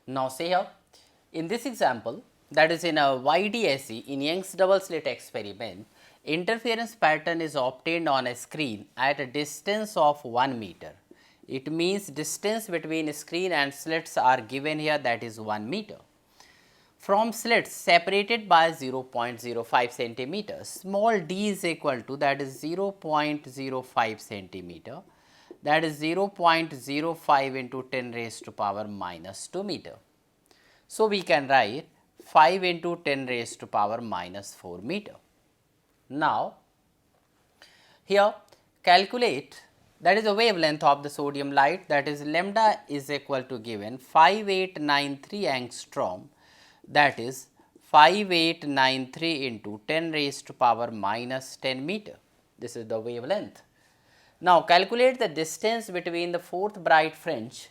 Now say here, in this example, that is in a YDSE, in Young's double slit experiment, interference pattern is obtained on a screen at a distance of 1 meter. It means distance between screen and slits are given here, that is 1 meter. From slits separated by 0.05 centimeters, small d is equal to, that is 0.05 centimeter, that is 0.05 into 10 raised to power minus 2 meter. So, we can write 5 into 10 raised to power minus 4 meter. Now, here calculate, that is the wavelength of the sodium light, that is lambda is equal to given 5893 angstrom, that is 5893 into 10 raised to power minus 10 meter. This is the wavelength. Now, calculate the distance between the fourth bright fringe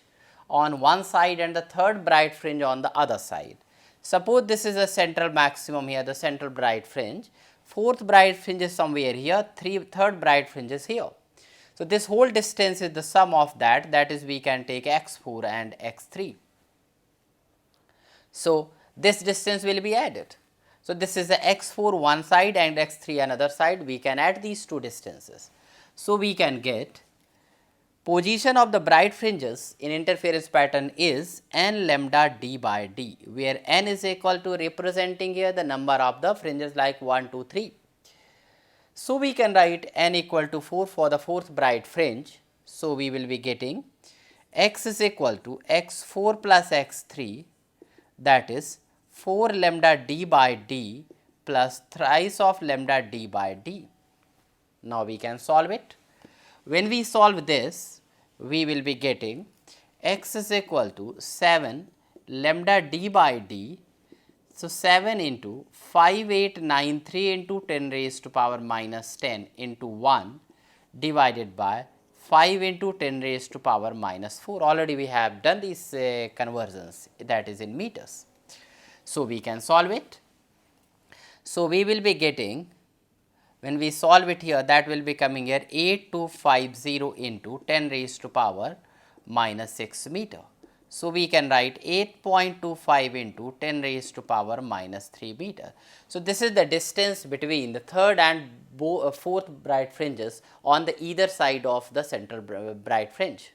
on one side and the third bright fringe on the other side. Suppose this is a central maximum here, the central bright fringe, fourth bright fringe is somewhere here, third bright fringe is here. So, this whole distance is the sum of that, that is we can take x4 and x3. So, this distance will be added. So, this is the x4 one side and x3 another side, we can add these two distances. So, we can get position of the bright fringes in interference pattern is n lambda d by d, where n is equal to representing here the number of the fringes like 1, 2, 3. So, we can write n equal to 4 for the fourth bright fringe. So, we will be getting x is equal to x4 plus x3, that is 4 lambda d by d plus thrice of lambda d by d. Now, we can solve it. When we solve this, we will be getting x is equal to 7 lambda d by d. So, 7 into 5893 into 10 raised to power minus 10 into 1 divided by 5 into 10 raised to power minus 4. Already we have done these conversions, that is in meters. So, we can solve it. So, we will be getting, when we solve it here, that will be coming here 8250 into 10 raised to power minus 6 meter. So, we can write 8.25 into 10 raised to power minus 3 meter. So, this is the distance between the third and fourth bright fringes on the either side of the central bright fringe.